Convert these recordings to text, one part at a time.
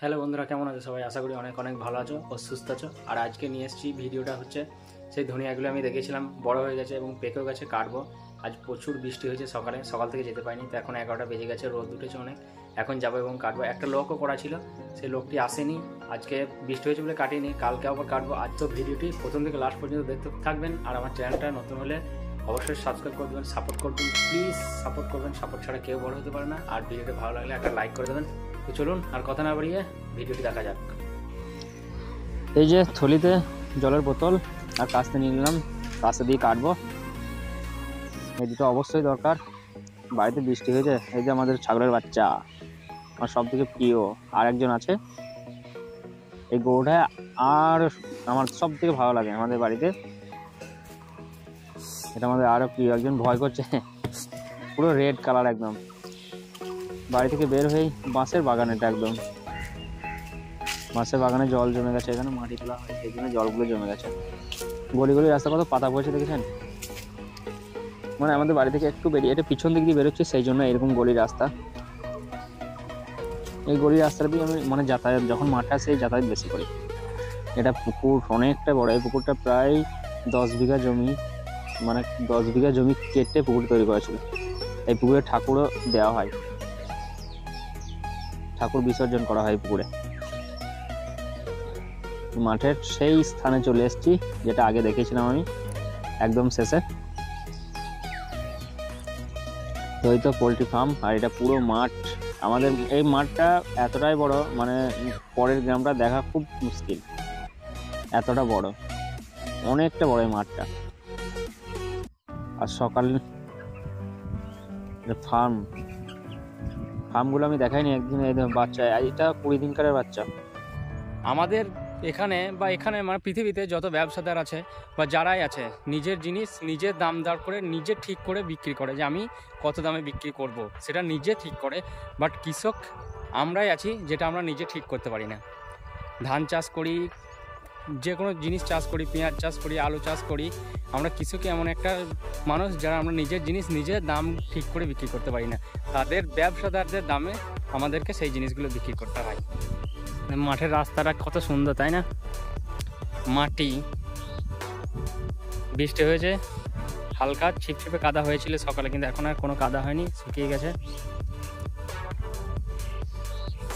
Hello বন্ধুরা, কেমন আছো সবাই? আশা করি অনেক অনেক ভালো আছো ও সুস্থ আছো। আর আজকে নিয়ে এসেছি ভিডিওটা হচ্ছে সেই ধনিয়াগুলো আমি দেখেছিলাম বড় হয়ে গেছে এবং পেকেও গেছে, কাটবো। আজ প্রচুর বৃষ্টি হয়েছে, সকাল থেকে যেতে পারিনি, তো এখন 11টা বেজে গেছে, রোদ উঠেছে অনেক। এখন যাবো এবং কাটবো। একটা লোকও করা ছিল, সেই লোকটি আসেনি, আজকে বৃষ্টি হয়েছে বলে কাটিনি, কালকে আবার কাটবো। আজ তো ভিডিওটি প্রথম থেকে লাস্ট পর্যন্ত দেখতে থাকবেন। আর আমার চ্যানেলটা নতুন হলে অবশ্যই সাবস্ক্রাইব করে দেবেন, সাপোর্ট করবেন, প্লিজ সাপোর্ট করবেন। সাপোর্ট ছাড়া কেউ বড় হতে পারে না। আর ভিডিওটা ভালো লাগলে একটা লাইক করে দেবেন। তো চলুন আর কথা না বাড়িয়ে ভিডিওটি দেখা যাক। এই যে থলিতে জলের বোতল আর কাস্তে নিয়ে নিলাম, কাস্তে দিয়ে কাটবো। এই দুটো অবশ্যই দরকার, বাড়িতে বৃষ্টি হয়েছে। এই যে আমাদের ছাগলের বাচ্চা, আমার সব থেকে প্রিয়। আর একজন আছে, এই গরুটা আর আমার সব থেকে ভালো লাগে আমাদের বাড়িতে। এটা আমাদের আরো প্রিয়। একজন ভয় করছে, পুরো রেড কালার একদম। বাড়ি থেকে বের হয়েই বাঁশের বাগান, এটা একদম বাঁশের বাগানে জল জমে গেছে, এখানে মাটি তোলা হয় সেই জন্য জলগুলো জমে গেছে। গলি গলি রাস্তা কত পাতা পড়েছে দেখেছেন? মানে আমাদের বাড়ি থেকে একটু বেরিয়ে, এটা পিছন দিক দিয়ে বেরোচ্ছে, সেই জন্য এরকম গলির রাস্তা। এই গলির রাস্তাটা দিয়ে আমি মানে যাতায়াত, যখন মাঠে আসে যাতায়াত বেশি করি। এটা পুকুর অনেকটা বড়, এই পুকুরটা প্রায় 10 বিঘা জমি, মানে 10 বিঘা জমি কেটে পুকুর তৈরি করেছিল। এই পুকুরে ঠাকুরও দেওয়া হয়, ঠাকুর বিসর্জন করা হয় পুকুরে। মাঠের সেই স্থানে চলে এসেছি যেটা আগে দেখেছিলাম আমি, একদম শেষে। তো এই তো পোল্ট্রি ফার্ম, আর এটা পুরো মাঠ। আমাদের এই মাঠটা এতটাই বড়, মানে পরের গ্রামটা দেখা খুব মুশকিল, এতটা বড়, অনেকটা বড় এই মাঠটা। আর সকাল ফার্মগুলো আমি দেখাইনি একদিন। এই বাচ্চা, এটা 20 দিনকারের বাচ্চা। আমাদের এখানে মানে পৃথিবীতে যত ব্যবসাদার আছে বা যারাই আছে, নিজের জিনিস নিজের দাম দর করে নিজে ঠিক করে বিক্রি করে, যে আমি কত দামে বিক্রি করব সেটা নিজে ঠিক করে। বাট কৃষক আমরাই আছি যেটা আমরা নিজে ঠিক করতে পারি না। ধান চাষ করি, যে কোনো জিনিস চাষ করি, পেঁয়াজ চাষ করি, আলু চাষ করি, আমরা কৃষকই এমন একটা মানুষ যারা আমরা নিজের জিনিস নিজের দাম ঠিক করে বিক্রি করতে পারি না। তাদের ব্যবসাদারদের দামে আমাদেরকে সেই জিনিসগুলো বিক্রি করতে হয়। মাঠের রাস্তাটা কত সুন্দর, তাই না? মাটি, বৃষ্টি হয়েছে, হালকা ছিপছিপে কাদা হয়েছিল সকালে, কিন্তু এখন আর কোনো কাদা হয়নি, শুকিয়ে গেছে।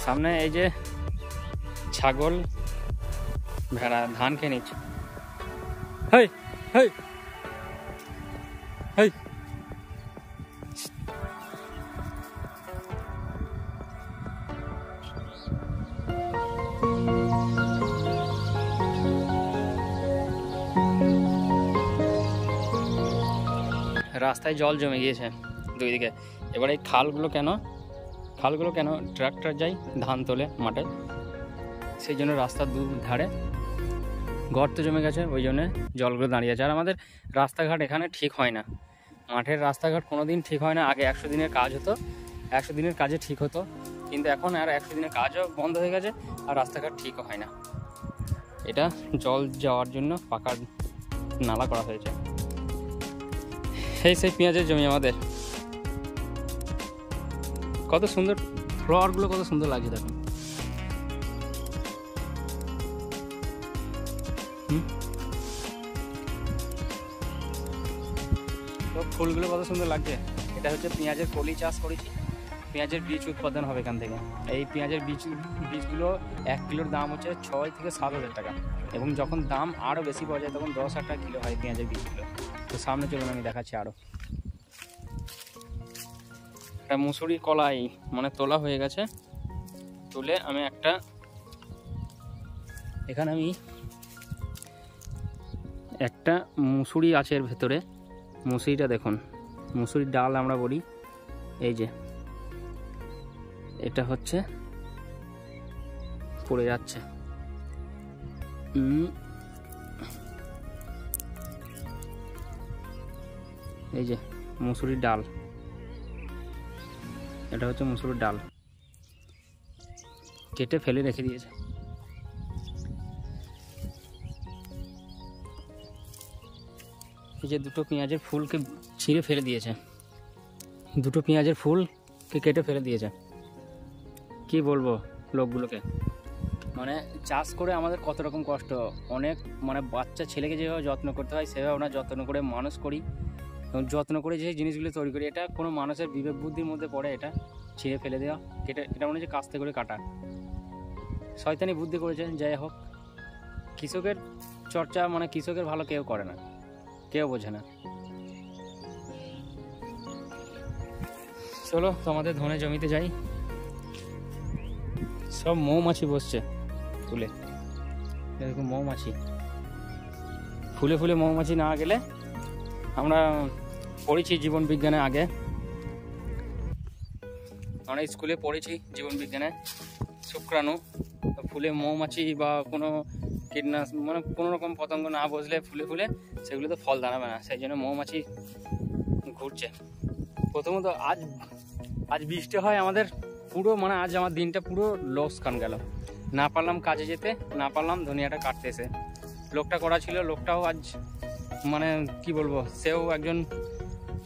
সামনে এই যে ছাগল ভেড়া ধান খেয়ে নিচ্ছে। হেই হেই হেই, রাস্তায় জল জমে গিয়েছে দুই দিকে। এবার এই খালগুলো কেন ট্রাক্টর যায় ধান তোলে মাঠে, সেই জন্য রাস্তার দু ধারে গর্ত জমে গেছে, ওই জন্য জলগুলো দাঁড়িয়ে আছে। আর আমাদের রাস্তাঘাট এখানে ঠিক হয় না, মাঠের রাস্তাঘাট কোনো দিন ঠিক হয় না। আগে 100 দিনের কাজ হতো, 100 দিনের কাজে ঠিক হতো, কিন্তু এখন আর 100 দিনের কাজও বন্ধ হয়ে গেছে, আর রাস্তাঘাট ঠিকও হয় না। এটা জল যাওয়ার জন্য পাকা নালা করা হয়েছে। সেই পেঁয়াজের জমি আমাদের, কত সুন্দর ফ্লাওয়ারগুলো, কত সুন্দর লাগছে দেখুন। তো ফুলগুলো কত সুন্দর লাগছে। এটা হচ্ছে পেঁয়াজের কলি চাষ করেছি, পেঁয়াজের বীজ উৎপাদন হবে এখান থেকে। এই পেঁয়াজের বীজগুলো 1 কিলোর দাম হচ্ছে 6 থেকে 7 হাজার টাকা, এবং যখন দাম আরও বেশি পাওয়া যায় তখন 10 হাজার টাকা কিলো হয় পেঁয়াজের বীজগুলো। তো সামনে চলুন আমি দেখাচ্ছি আরও। একটা মুসুরি কলাই মানে তোলা হয়ে গেছে, তুলে আমি এখানে আমি একটা মুসুরি আছে এর ভেতরে। মুসুরিটা দেখুন, মুসুরির ডাল আমরা বলি। এই যে এটা হচ্ছে পড়ে যাচ্ছে, এই যে মুসুরির ডাল, এটা হচ্ছে মুসুরির ডাল, কেটে ফেলে রেখে দিয়েছে। এই যে দুটো পেঁয়াজের ফুলকে ছিঁড়ে ফেলে দিয়েছে, দুটো পেঁয়াজের ফুলকে কেটে ফেলে দিয়েছে। কি বলবো লোকগুলোকে। মানে চাষ করে আমাদের কত রকম কষ্ট, অনেক মানে বাচ্চা ছেলেকে যেভাবে যত্ন করতে হয় সেভাবে আমরা যত্ন করে মানুষ করি এবং যত্ন করে যে জিনিসগুলো তৈরি করি, এটা কোনো মানুষের বিবেক বুদ্ধির মধ্যে পড়ে এটা ছিঁড়ে ফেলে দেওয়া? এটা মনে হচ্ছে কাস্তে করে কাটা, শয়তানি বুদ্ধি করেছে। যাই হোক, কৃষকের চর্চা মানে কৃষকের ভালো কেউ করে না, কেউ বোঝে না। চলো তোমাদের ধনে জমিতে যাই। সব মৌমাছি বসছে ফুলে, এরকম মৌমাছি ফুলে ফুলে মৌমাছি না গেলে, আমরা পড়েছি জীবন বিজ্ঞানে আগে, আমরা স্কুলে পড়েছি জীবন বিজ্ঞানে শুক্রাণু। ফুলে মৌমাছি বা কোনো কীটনাশক মানে কোনো রকম পতঙ্গ না বসলে ফুলে ফুলে সেগুলো তো ফল দাঁড়াবে না, সেই জন্য মৌমাছি ঘুরছে। প্রথমত আজ বৃষ্টি হয় আমাদের পুরো, মানে আজ আমার দিনটা পুরো লোকসান গেল, না পারলাম কাজে যেতে, না পারলাম ধনিয়াটা কাটতে এসে। লোকটা করা ছিল, লোকটাও আজ মানে কি বলবো, সেও একজন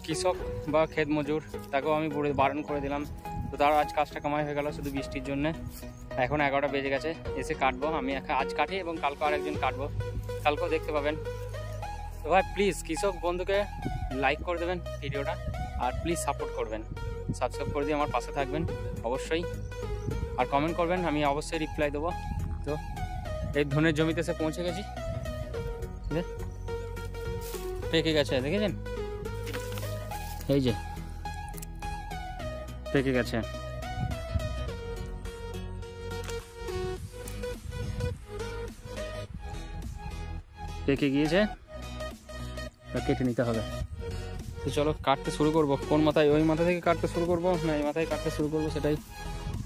কৃষক বা ক্ষেত মজুর, তাকেও আমি বারণ করে দিলাম, তো তার আজ কাজটা কামাই হয়ে গেল শুধু বৃষ্টির জন্যে। এখন 11টা বেজে গেছে, এসে কাটবো আমি, আজ কাটি এবং কালকে আরেকজন কাটবো, কালকেও দেখতে পাবেন। তো ভাই প্লিজ কৃষক বন্ধুকে লাইক করে দেবেন ভিডিওটা, আর প্লিজ সাপোর্ট করবেন, সাবস্ক্রাইব করে দিয়ে আমার পাশে থাকবেন অবশ্যই, আর কমেন্ট করবেন, আমি অবশ্যই রিপ্লাই দেবো। তো এই ধনের জমিতে এসে পৌঁছে গেছি, পেকে গেছে দেখেছেন, এই যে পেকে গেছে। পেকে গিয়েছে, কেটে নিতে হবে। তো চলো কাটতে শুরু করব। কোন মাথায়, ওই মাথা থেকে কাটতে শুরু করব না এই মাথায় কাটতে শুরু করব সেটাই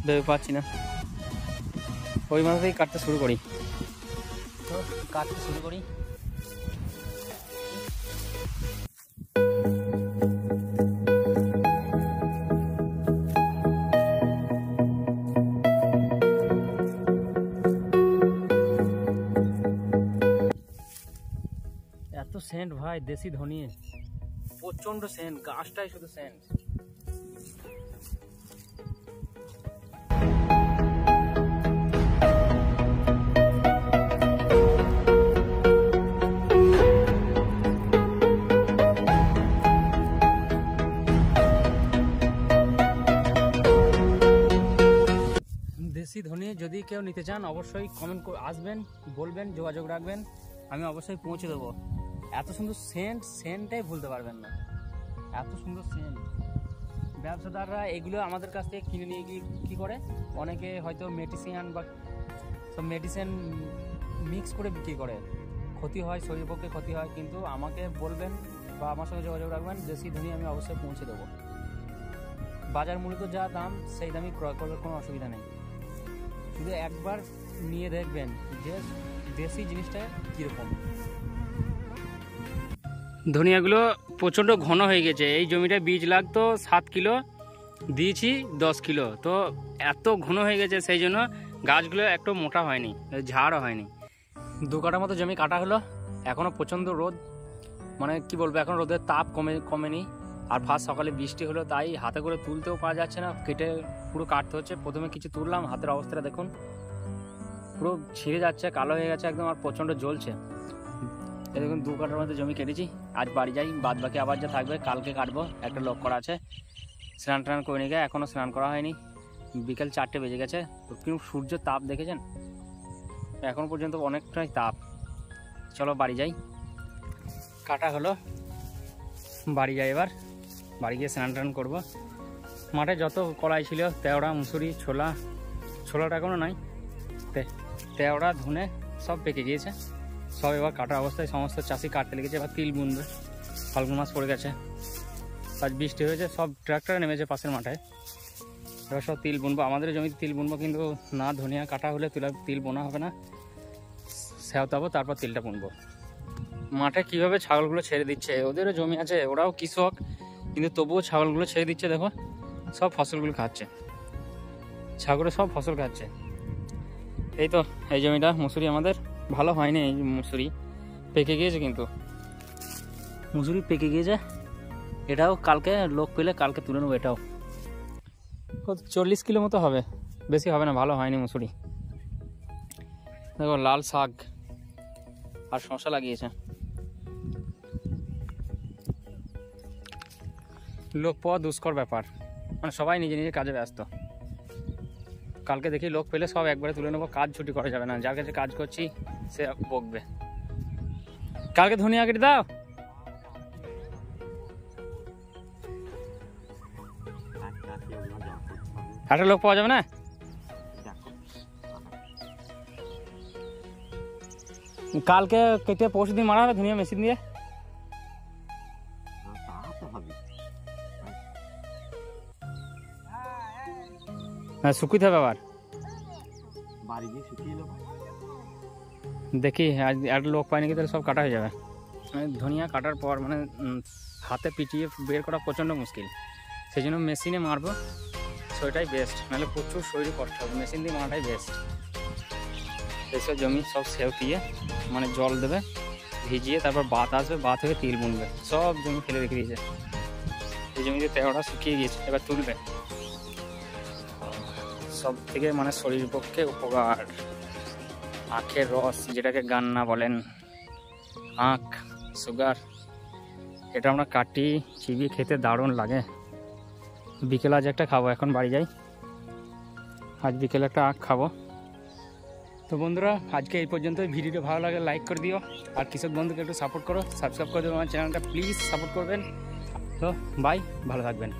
ভেবে পাচ্ছি না। ওই মাথা থেকে কাটতে শুরু করি, তো কাটতে শুরু করি। এত সেন্ট ভাই, দেশি ধনিয়ে প্রচন্ড সেন্ট, গাছটাই শুধু সেন্ট। দেশি ধনিয়ে যদি কেউ নিতে চান অবশ্যই কমেন্ট আসবেন, বলবেন, যোগাযোগ রাখবেন, আমি অবশ্যই পৌঁছে দেবো। এত সুন্দর সেন্টটাই ভুলতে পারবেন না, এত সুন্দর সেন্ট। ব্যবসাদাররা এগুলো আমাদের কাছ থেকে কিনে নিয়ে গিয়ে কী করে, অনেকে হয়তো মেডিসিন বা সব মেডিসিন মিক্স করে বিক্রি করে, ক্ষতি হয়, শরীরের পক্ষে ক্ষতি হয়। কিন্তু আমাকে বলবেন বা আমার সঙ্গে যোগাযোগ রাখবেন, দেশি ধনিয়া আমি অবশ্যই পৌঁছে দেবো। বাজার মূল্য যা দাম সেই দামই ক্রয় করবে, কোনো অসুবিধা নেই। শুধু একবার নিয়ে দেখবেন যে দেশি জিনিসটা কীরকম। ধনিয়াগুলো প্রচণ্ড ঘন হয়ে গেছে, এই জমিটা বীজ লাগতো 7 কিলো, দিয়েছি 10 কিলো, তো এত ঘন হয়ে গেছে সেই জন্য গাছগুলো একটু মোটা হয়নি, ঝাড়ও হয়নি। 2 কাঠা মতো জমি কাটা হলো, এখনও প্রচণ্ড রোদ, মানে কি বলবো, এখন রোদের তাপ কমেনি। আর ফার্স্ট সকালে বৃষ্টি হলো, তাই হাতে করে তুলতেও পারা যাচ্ছে না, কেটে পুরো কাটতে হচ্ছে। প্রথমে কিছু তুললাম, হাতের অবস্থাটা দেখুন পুরো ছিঁড়ে যাচ্ছে, কালো হয়ে গেছে একদম, আর প্রচণ্ড জ্বলছে। এই দেখুন 2 কাঠার মধ্যে জমি কেটেছি, আজ বাড়ি যাই, বাদ বাকি আবার যা থাকবে কালকে কাটবো। একটা লোক করা আছে, স্নান টান করে নিয়ে, এখনও স্নান করা হয়নি, বিকেল 4টে বেজে গেছে। কিন্তু সূর্যের তাপ দেখেছেন, এখন পর্যন্ত অনেকটাই তাপ। চলো বাড়ি যাই, কাটা হলো, বাড়ি যাই এবার, বাড়ি গিয়ে স্নান টান করবো। মাঠে যত কলাই ছিল, তেওড়া, মুসুরি, ছোলাটা এখনও নাই, তেওড়া, ধনে সব পেকে গিয়েছে, সব এবার কাটা অবস্থায়। সমস্ত চাষি কাটতে লেগেছে, এবার তিল বুনবে, ফাল্গুন মাস পড়ে গেছে, আজ বৃষ্টি হয়েছে, সব ট্রাক্টরে নেমেছে পাশের মাঠে, এবার সব তিল বুনবো। আমাদের জমিতে তিল বুনবো, কিন্তু না ধনিয়া কাটা হলে তিল বোনা হবে না, সেওতাবো, তারপর তিলটা বুনবো। মাঠে কিভাবে ছাগলগুলো ছেড়ে দিচ্ছে, ওদেরও জমি আছে, ওরাও কৃষক, কিন্তু তবুও ছাগলগুলো ছেড়ে দিচ্ছে। দেখো সব ফসলগুলো খাচ্ছে, ছাগলে সব ফসল খাচ্ছে। এই তো এই জমিটা মুসুরি আমাদের, ভালো হয়নি এই মুসুরি, পেকে গিয়েছে, কিন্তু মুসুরি পেকে গিয়েছে। এটাও কালকে লোক পেলে কালকে তুলে নেবো, এটাও 40 কিলো মতো হবে, বেশি হবে না, ভালো হয়নি মুসুরি। দেখো লাল শাক আর শসা লাগিয়েছে। লোক পাওয়া দুষ্কর ব্যাপার, মানে সবাই নিজে নিজে কাজে ব্যস্ত। কালকে দেখি লোক পেলে সব একবারে তুলে নেবো, কাজ ছুটি করা যাবে না, যার কাছে কাজ করছি সে বকবে। কালকে ধনিয়া কেটে দাও। একটা লোক পাওয়া যাবে না? কালকে কেটে পরশু দিন মারা হবে ধনিয়া মেশিন দিয়ে। হ্যাঁ শুকিয়ে হবে আবার, দেখি আজ একটা লোক পাই নাকি, তাহলে সব কাটা হয়ে যাবে। ধনিয়া কাটার পর মানে হাতে পিটিয়ে বের করা প্রচণ্ড মুশকিল, সেই জন্য মেশিনে মারবো, সেটাই বেস্ট, নাহলে প্রচুর শরীরে কষ্ট হবে। মেশিন দিয়ে মারাটাই বেস্ট। এইসব জমি সব সেউতিয়ে মানে জল দেবে, ভিজিয়ে তারপর বাত আসবে, বাত হয়ে তিল বুনবে, সব জমি ফেলে রেখে দিয়েছে। এই জমিতে তেড়োটা শুকিয়ে গিয়েছে, এবার তুলবে। সব থেকে মানে শরীর পক্ষে উপকার আখের রস, যেটাকে গান্না বলেন, আখ, সুগার, এটা আমরা কাটি চিবিয়ে খেতে দারুণ লাগে। বিকেল আজ একটা খাবো, এখন বাড়ি যাই, আজ বিকেলে একটা আখ খাবো। তো বন্ধুরা আজকে এই পর্যন্ত। ভিডিওটা ভালো লাগে লাইক করে দিও, আর কৃষক বন্ধুকে একটু সাপোর্ট করো, সাবস্ক্রাইব করে দেবো আমার চ্যানেলটা, প্লিজ সাপোর্ট করবেন। তো বাই, ভালো থাকবেন।